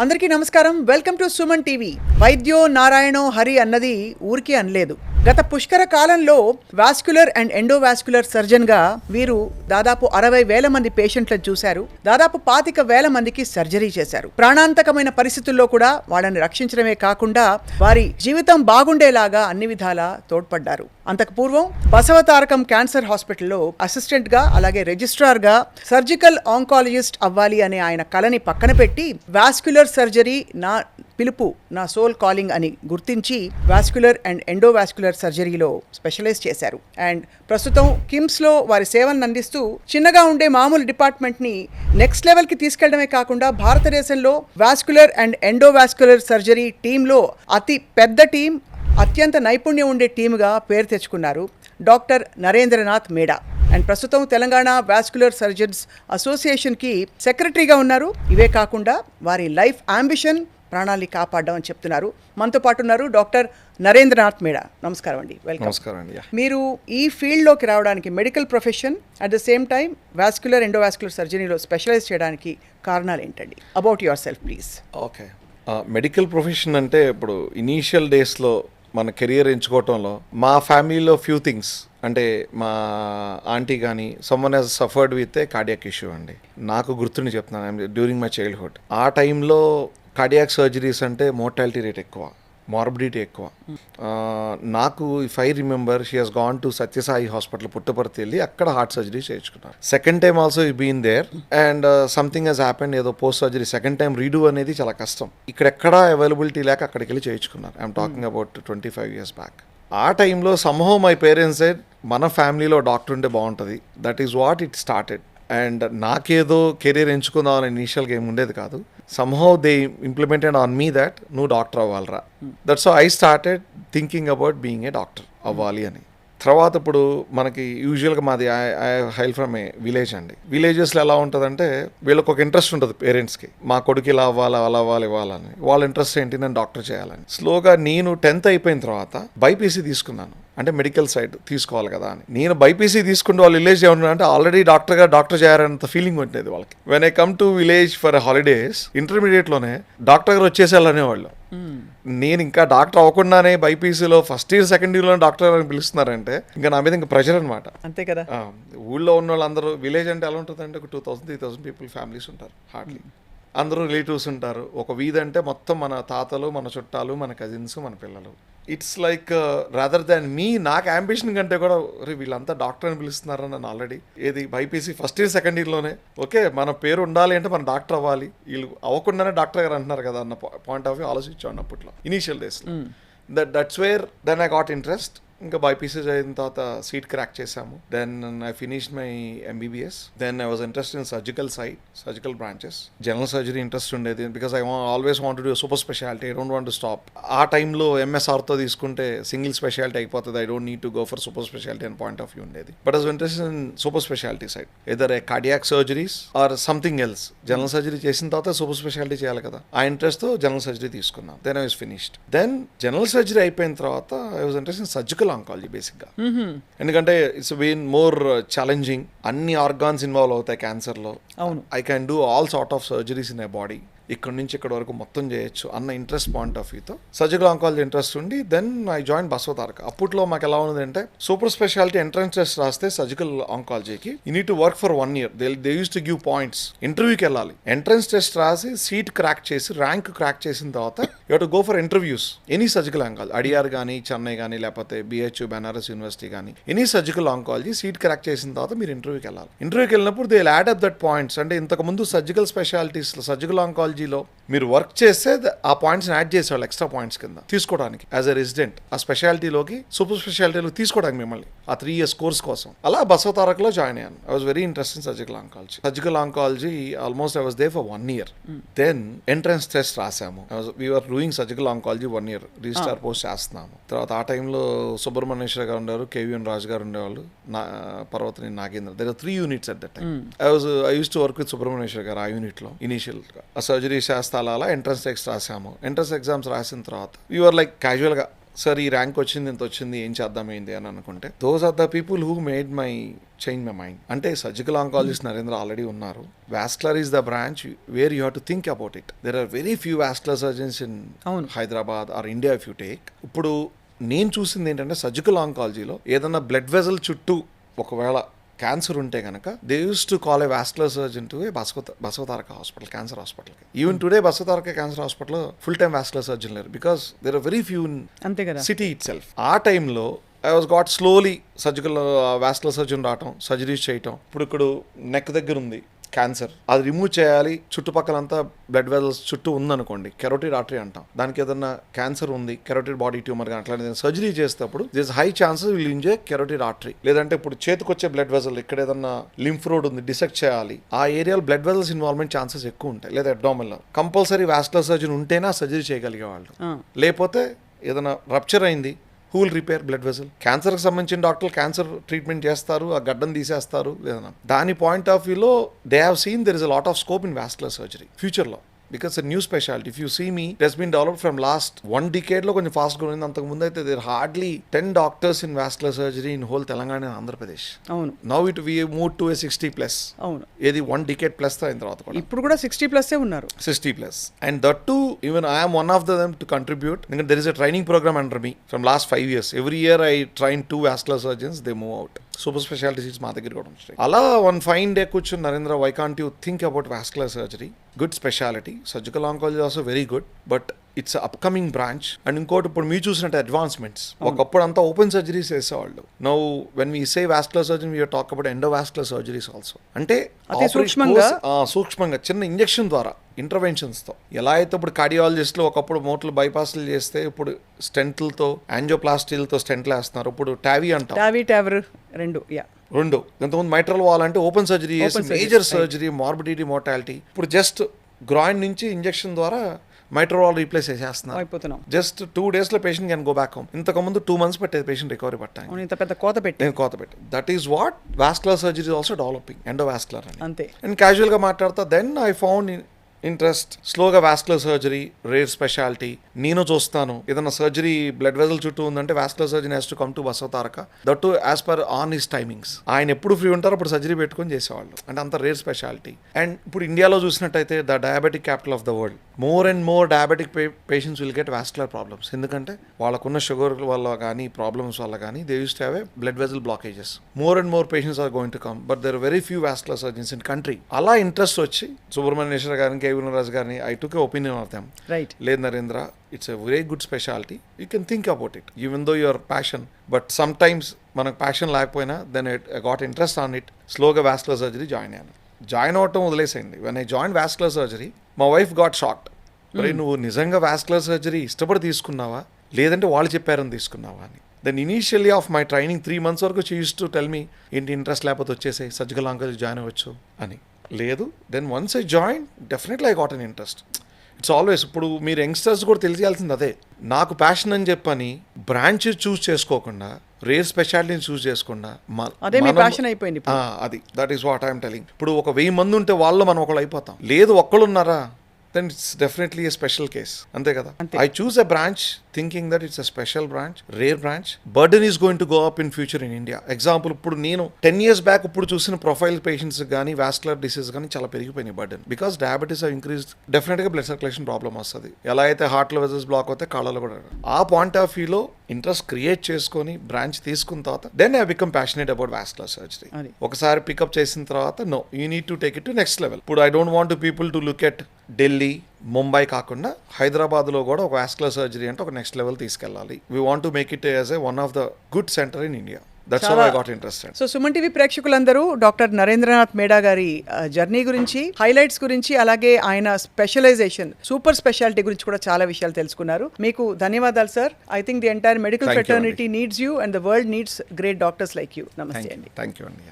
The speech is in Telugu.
అందరికీ నమస్కారం. Welcome to Suman TV. వైద్యో నారాయణో హరి అన్నది ఊరికే అనలేదు. గత పుష్కర కాలంలో వాస్క్యులర్ అండ్ ఎండోవాస్క్యులర్ సర్జన్ గా వీరు దాదాపు 60,000 మంది పేషెంట్లను చూశారు. దాదాపు 25,000 మందికి సర్జరీ చేశారు. ప్రాణాంతకమైన పరిస్థితుల్లో కూడా వాళ్ళని రక్షించడమే కాకుండా వారి జీవితం బాగుండేలాగా అన్ని విధాలా తోడ్పడ్డారు. అంతకు పూర్వం బసవతారకం క్యాన్సర్ హాస్పిటల్లో అసిస్టెంట్ గా అలాగే రిజిస్ట్రార్ గా సర్జికల్ ఆంకాలజిస్ట్ అవ్వాలి అనే ఆయన కలని పక్కన పెట్టి వాస్క్యులర్ సర్జరీ నా పిలుపు, నా సోల్ కాలింగ్ అని గుర్తించి వాస్క్యులర్ అండ్ ఎండోవాస్క్యులర్ సర్జరీలో స్పెషలైజ్ చేశారు. అండ్ ప్రస్తుతం కిమ్స్లో వారి సేవలను అందిస్తూ చిన్నగా ఉండే మామూలు డిపార్ట్మెంట్ని నెక్స్ట్ లెవెల్కి తీసుకెళ్లడమే కాకుండా భారతదేశంలో వాస్క్యులర్ అండ్ ఎండోవాస్క్యులర్ సర్జరీ టీంలో అతి పెద్ద టీం, అత్యంత నైపుణ్యం ఉండే టీముగా పేరు తెచ్చుకున్నారు డాక్టర్ నరేంద్రనాథ్ మేడా. అండ్ ప్రస్తుతం తెలంగాణ వాస్క్యులర్ సర్జన్స్ అసోసియేషన్కి సెక్రటరీగా ఉన్నారు. ఇవే కాకుండా వారి లైఫ్ అంబిషన్ ప్రాణాన్ని కాపాడడం అని చెప్తున్నారు. మనతో పాటు ఉన్నారు డాక్టర్ నరేంద్రనాథ్ మేడా. నమస్కారం అండి, వెల్కమ్. నమస్కారం అండి. మీరు ఈ ఫీల్డ్లోకి రావడానికి medical profession at the same time vascular endovascular సర్జరీలో స్పెషలైజ్ చేయడానికి కారణాలు ఏంటండి? About yourself please. Okay, medical profession అంటే ఇప్పుడు ఇనీషియల్ డేస్లో మన కెరియర్ ఎంచుకోవటంలో మా ఫ్యామిలీలో ఫ్యూ థింగ్స్ అంటే మా ఆంటీ కానీ సమ్మన్ has suffered with a cardiac issue అండి. నాకు గుర్తుండి చెప్తున్నాను, డ్యూరింగ్ మై చైల్డ్హుడ్ ఆ టైంలో కార్డియాక్ సర్జరీస్ అంటే మోర్టాలిటీ రేట్ ఎక్కువ, మార్బిడిటీ ఎక్కువ. నాకు if I remember she has gone to Sathyasai hospital Puttaparthi వెళ్ళి అక్కడ హార్ట్ సర్జరీ చేయించుకున్నాను. Second time also he been there and something has happened, ఏదో post surgery second time redo అనేది చాలా కష్టం. ఇక్కడెక్కడా అవైలబిలిటీ లేక అక్కడికి వెళ్ళి చేయించుకున్నాను. I'm talking about 25 years back. ఆ టైంలో సమ్హౌ మై పేరెంట్స్ సెడ్ మన ఫ్యామిలీలో డాక్టర్ ఉంటే బాగుంటుంది. That is what it started. And నాకేదో కెరీర్ ఎంచుకుందామని ఇనీషియల్గా ఏమి ఉండేది కాదు. somehow they implemented on me that నువ్వు డాక్టర్ అవ్వాలరా. That's how I started thinking about being a doctor అవ్వాలి అని. తర్వాత ఇప్పుడు మనకి యూజువల్గా మాది I hail from a village అండి. విలేజెస్లో ఎలా ఉంటుందంటే వీళ్ళకి ఒక ఇంట్రెస్ట్ ఉంటుంది పేరెంట్స్కి, మా కొడుకు ఇలా అవ్వాలి అలా అవ్వాలి ఇవ్వాలని. వాళ్ళ ఇంట్రెస్ట్ ఏంటి, నేను డాక్టర్ చేయాలని. స్లోగా నేను 10th అయిపోయిన తర్వాత బైపీసీ తీసుకున్నాను. అంటే మెడికల్ సైడ్ తీసుకోవాలి కదా అని. నేను బైపీసీ తీసుకుంటే వాళ్ళు విలేజ్ ఏమన్నా అంటే ఆల్రెడీ డాక్టర్ చేయాలన్నంత ఫీలింగ్ ఉంటుంది వాళ్ళకి. When I come to village for holidays ఇంటర్మీడియట్లోనే డాక్టర్ గారు వచ్చేసేయాలనేవాళ్ళు. నేను ఇంకా డాక్టర్ అవ్వకుండానే బైపీసీలో ఫస్ట్ ఇయర్ సెకండ్ ఇయర్లో డాక్టర్ అని పిలుస్తున్నారంటే ఇంకా నా మీద ఇంకా ప్రెషర్ అనమాట. అంతే కదా. ఊళ్ళో ఉన్న వాళ్ళందరూ, విలేజ్ అంటే ఎలా ఉంటుందంటే ఒక 2,000-3,000 పీపుల్ ఫ్యామిలీస్ ఉంటారు హార్డ్లీ. అందరూ రిలేటివ్స్ ఉంటారు. ఒక వీధి అంటే మొత్తం మన తాతలు, మన చుట్టాలు, మన కజిన్స్, మన పిల్లలు. ఇట్స్ లైక్ రాదర్ దాన్ మీ, నాకు అంబిషన్ కంటే కూడా వీళ్ళంతా డాక్టర్ అని పిలుస్తున్నారని నన్ను ఆల్రెడీ ఏది బైపీసీ ఫస్ట్ ఇయర్ సెకండ్ ఇయర్లోనే ఓకే మన పేరు ఉండాలి అంటే మన డాక్టర్ అవ్వాలి, వీళ్ళు అవ్వకుండానే డాక్టర్ గారు అంటున్నారు కదా అన్న పాయింట్ ఆఫ్ వ్యూ ఆలోచించాను అప్పట్లో ఇనీషియల్ డేస్లో. That's where then I got interest. ఇంకా బైపీసీ అయిన తర్వాత సీట్ క్రాక్ చేశాము. Then I finished my MBBS. Then I was interest in surgical side, surgical branches. General surgery interest ఉండేది because I always want to do super speciality. I don't want to stop. ఆ టైంలో ఎంఎస్ఆర్తో తీసుకుంటే సింగిల్ స్పెషాలిటీ అయిపోతుంది. I don't need to go for super speciality అనే పాయింట్ ఆఫ్ వ్యూ ఉండేది. But I was interest in super speciality side, either a cardiac surgeries or something else. General surgery చేసిన తర్వాత సూపర్ స్పెషాలిటీ చేయాలి కదా, ఆ ఇంట్రెస్ట్తో జనరల్ సర్జరీ తీసుకున్నాను. Then I was finished. Then general surgery అయిపోయిన తర్వాత I was interest in surgical oncology బేసిక్గా. ఎందుకంటే ఇట్స్ బీన్ మోర్ ఛాలెంజింగ్. అన్ని ఆర్గాన్స్ ఇన్వాల్వ్ అవుతాయి క్యాన్సర్లో. I can do all sort of surgeries in a body. ఇక్కడ నుంచి ఇక్కడ వరకు మొత్తం చేయొచ్చు అన్న ఇంట్రెస్ట్ పాయింట్ ఆఫ్ వ్యూతో సర్జికల్ ఆంకాలజీ ఇంట్రెస్ట్ ఉండి దెన్ ఐ జాయిన్ బసవతారక. అప్పట్లో మాకు ఎలా ఉన్నదంటే సూపర్ స్పెషాలిటీ ఎంట్రన్స్ టెస్ట్ రాస్తే సర్జికల్ ఆంకాలజీకి you need to work for 1 year. They use to give points. ఇంటర్వ్యూకి వెళ్ళాలి. ఎంట్రన్స్ టెస్ట్ రాసి సీట్ క్రాక్ చేసి ర్యాంక్ క్రాక్ చేసిన తర్వాత you to go for interviews. Any surgical oncology, Adyar కానీ, చెన్నై కానీ, లేకపోతే బిహెచ్యు బెనారస్ యూనివర్సిటీ కానీ, any surgical oncology seat crack చేసిన తర్వాత మీరు ఇంటర్వ్యూకి వెళ్ళాలి. ఇంటర్వ్యూకి వెళ్ళినప్పుడు they add up that points. అంటే ఇంతకుముందు సర్జికల్ స్పెషాలిటీస్లో, సర్జికల్ ఆంకాలజీలో మీరు వర్క్ చేస్తే ఆ పాయింట్స్ యాడ్ చేసేవాళ్ళు ఎక్స్ట్రా పాయింట్స్ కింద తీసుకోవడానికి యాజ్ ఎ రెసిడెంట్ ఆ స్పెషాలిటీలోకి, సూపర్ స్పెషాలిటీలో తీసుకోవడానికి మిమ్మల్ని ఆ 3 years కోర్స్ కోసం. అలా బసవతారకలో జాయిన్ అయ్యాను. I was very interest in surgical oncology. Surgical oncology almost I was there for 1 year. Then entrance test రాసాము. We are doing surgical oncology 1 year registrar post చేస్తున్నాము. తర్వాత ఆ టైంలో సుబ్రహ్మణ్యేశ్వర గారు ఉండేవారు, కేవీఎన్ రాజు గారు ఉండేవాళ్ళు, Parvathani Nagendra. There are 3 units at that time. I use to work with Subrahmanyeswara గారు ఆ యూనిట్లో ఇనీషియల్గా. ఆ సర్జరీ చేస్తా అలా ఎంట్రన్స్ టెస్ట్ రాసాము. ఎంట్రన్స్ ఎగ్జామ్స్ రాసిన తర్వాత వీఆర్ లైక్ క్యాజువల్గా సార్ ఈ ర్యాంక్ వచ్చింది ఇంత వచ్చింది ఏం చేద్దాం ఏంది అని అనుకుంటే those are the people who made my change my mind. అంటే సర్జికల్ ఆంకాలజిస్ట్ నరేంద్ర ఆల్రెడీ ఉన్నారు. Vascular is the branch where you have to think about it. There are very few vascular surgeons in Hyderabad or India if you take. ఇప్పుడు నేను చూసింది ఏంటంటే సర్జికల్ ఆంకాలజీలో ఏదన్నా బ్లడ్ వెజల్ చుట్టూ ఒకవేళ క్యాన్సర్ ఉంటే కనుక they use to call a vascular surgeon to a Basavataraka hospital, cancer హాస్పిటల్కి. Even today Basavataraka cancer hospital full time vascular surgeon లేరు because there are very few in city itself. ఆ టైంలో I was got slowly surgical vascular surgeon రావటం, సర్జరీస్ చేయటం. ఇప్పుడు నెక్ దగ్గర ఉంది క్యాన్సర్, అది రిమూవ్ చేయాలి, చుట్టుపక్కలంతా బ్లడ్ వెజల్స్ చుట్టూ ఉందనుకోండి, కెరోటిడ్ ఆర్టరీ అంటాం. దానికి ఏదన్నా క్యాన్సర్ ఉంది, కెరోటిడ్ బాడీ ట్యూమర్ కానీ అట్లాంటి సర్జరీ చేసేటప్పుడు this high chances will inject carotid artery. లేదంటే ఇప్పుడు చేతికొచ్చే బ్లడ్ వెజల్ ఇక్కడ ఏదన్నా లింఫ్ రోడ్ ఉంది, డిసెక్ట్ చేయాలి, ఆ ఏరియాలో బ్లడ్ వెజల్స్ ఇన్వాల్వ్మెంట్ ఛాన్సెస్ ఎక్కువ ఉంటాయి. లేదా అబ్డామినల్ కంపల్సరీ వాస్కులర్ సర్జన్ ఉంటేనే ఆ సర్జరీ చేయగలిగే వాళ్ళు. లేకపోతే ఏదైనా రప్చర్ అయింది, who will repair blood vessel? క్యాన్సర్కి సంబంధించిన డాక్టర్లు క్యాన్సర్ ట్రీట్మెంట్ చేస్తారు, ఆ గడ్డను తీసేస్తారు. లేదా దాని పాయింట్ ఆఫ్ వ్యూలో they have seen there is a lot of scope in vascular surgery ఫ్యూచర్లో. Because new speciality. If you see me it has been developed from last 1 decade లో కొంచెం ఫాస్ట్గా ఉంది. అంతకు ముందు అయితే there hardly 10 doctors in vascular surgery in whole Telangana and Andhra Pradesh. అవును. Now it we move to a 60+. అవును. ఏది 1 decade ప్లస్ అయిన తర్వాత కూడా ఇప్పుడు కూడా 60+ ఉన్నారు. 60+. And that to even I am one of them to contribute. ఎందుకంటే there is a training programme under me from last 5 years. Every year I train 2 vascular surgeons, they move out. Super speciality seats మా దగ్గర కూడా ఉంటాయి. అలా వన్ ఫైన్ డే కూర్చొని Narendra, why can't you think about vascular surgery? Good speciality. Surgical oncology also very good, but it's upcoming branch. And ఇంకోటి ఇప్పుడు మీరు చూసినట్టు అడ్వాన్స్మెంట్స్. ఒకప్పుడు అంతా ఓపెన్ సర్జరీస్ చేసేవాళ్ళు. Now when we say vascular surgery we talk about endovascular surgeries also. అంటే సూక్ష్మంగా చిన్న ఇంజెక్షన్ ద్వారా ఇంటర్వెన్షన్స్తో. ఎలా అయితే ఇప్పుడు కార్డియాలజిస్టులు ఒకప్పుడు మోట్లు బైపాస్లు చేస్తే ఇప్పుడు స్టెంట్లతో, యాంజియోప్లాస్టీలతో స్టెంట్లు వేస్తున్నారు. ఇప్పుడు టావీ అంటాం, రెండు. ఇంతకుముందు మైట్రల్ వాల్ అంటే ఓపెన్ సర్జరీ చేసి మేజర్ సర్జరీ, మార్బిడిటీ, మోర్టాలిటీ. ఇప్పుడు జస్ట్ గ్రాయిన్ నుంచి ఇంజెక్షన్ ద్వారా మైట్రల్ వాల్ రీప్లేస్ చేసేస్తున్నారు. జస్ట్ 2 days లో patient can go back home. ఇంతకు ముందు 2 months పట్టేది పేషెంట్ రికవరీ పట్టాలి. కోత పెట్టి that is what vascular surgery also developing, endovascular అని. అంతే. అండ్ క్యాజువల్ గా మాట్లాడతా దెన్ ఐ ఫౌండ్ ఇంట్రెస్ట్ స్లోగా వాస్కులర్ సర్జరీ, రేర్ స్పెషాలిటీ. నేను చూస్తాను ఏదైనా సర్జరీ బ్లడ్ వెజల్ చుట్టూ ఉందంటే vascular surgeon has to come to Basavataraka. That to as per on his timings. ఆయన ఎప్పుడు ఫ్రీ ఉంటారో అప్పుడు సర్జరీ పెట్టుకొని చేసేవాళ్ళు. అంటే అంత రేర్ స్పెషాలిటీ. అండ్ ఇప్పుడు ఇండియాలో చూసినట్టయితే the diabetic capital of the world. More and more diabetic patients will get vascular problems. ఎందుకంటే వాళ్ళకున్న షుగర్ వల్ల కానీ ప్రాబ్లమ్స్ వల్ల కానీ they use to have a blood vessel blockages. More and more patients are going to come, but there are very few vascular surgeons in country. అలా ఇంట్రెస్ట్ వచ్చి సుబ్రహ్మణ్యేశ్వర గారికి, రాజు గారిని I took opinion of them. Right. లేదు Narendra, it's a very good speciality, you can think about it even though your passion. But sometimes మనకు ప్యాషన్ లేకపోయినా then I got interest on it. స్లోగా వాస్కులర్ సర్జరీ జాయిన్ అయ్యాను. జాయిన్ అవటం వదిలేసేయండి. When I join vascular surgery my wife got shocked. మరి నువ్వు నిజంగా వాస్కులర్ సర్జరీ ఇష్టపడి తీసుకున్నావా లేదంటే వాళ్ళు చెప్పారని తీసుకున్నావా అని. Then initially of my training 3 months వరకు she use to tell me, ఏంటి ఇంట్రెస్ట్ లేకపోతే వచ్చేసాయి, సర్జికల్ ఆంకాలజీ జాయిన్ అవ్వచ్చు అని. లేదు, then once I join definitely I got an interest. It's always. ఇప్పుడు మీరు యంగ్స్టర్స్ కూడా తెలియాల్సింది అదే. నాకు ప్యాషన్ అని చెప్పని బ్రాంచ్ చూస్ చేసుకోకుండా, రేర్ స్పెషాలిటీని చూస్ చేసుకుండా అది that is what I'm telling. ఇప్పుడు ఒక 1000 మంది ఉంటే వాళ్ళు మనం ఒకళ్ళు అయిపోతాం. లేదు, ఒక్కళ్ళు ఉన్నారా, then it's definitely a special case. Ante kada. I choose a branch thinking that it's a special branch, rare branch. Burden is going to go up in future in India. Example, ఇప్పుడు నేను 10 years back ఇప్పుడు చూసిన ప్రొఫైల్ పేషెంట్స్ కానీ వాస్కులర్ డిసీజ్ కానీ చాలా పెరిగిపోయినాయి burden. Because diabetes have increased. డెఫినెట్గా బ్లడ్ సర్క్యులేషన్ ప్రాబ్లమ్ వస్తుంది. ఎలా అయితే హార్ట్లో వెజల్స్ బ్లాక్ అవుతాయి, కాళ్ళలో కూడా. ఆ పాయింట్ ఆఫ్ వ్యూలో ఇంట్రెస్ట్ క్రియేట్ చేసుకొని బ్రాంచ్ తీసుకున్న తర్వాత then I become passionate about vascular surgery. ఒకసారి పికప్ చేసిన తర్వాత no, you need to take it to next level. ఇప్పుడు I don't want to people to look at Delhi, Mumbai కాకుండా హైదరాబాద్లో కూడా ఒక వాస్కులర్ సర్జరీ అంటే ఒక నెక్స్ట్ లెవెల్ తీసుకెళ్ళాలి. We want to make it as one of the good centre in India. That's how I got interested. So Suman TV ప్రేక్షకులందరూ డాక్టర్ నరేంద్రనాథ్ మేడా గారి జర్నీ గురించి, హైలైట్స్ గురించి, అలాగే ఆయన స్పెషలైజేషన్, సూపర్ స్పెషాలిటీ గురించి కూడా చాలా విషయాలు తెలుసుకున్నారు. మీకు ధన్యవాదాలు sir. I think the entire medical fraternity needs you and the world needs great doctors like you. నమస్తే అండి. థ్యాంక్ యూ అండి.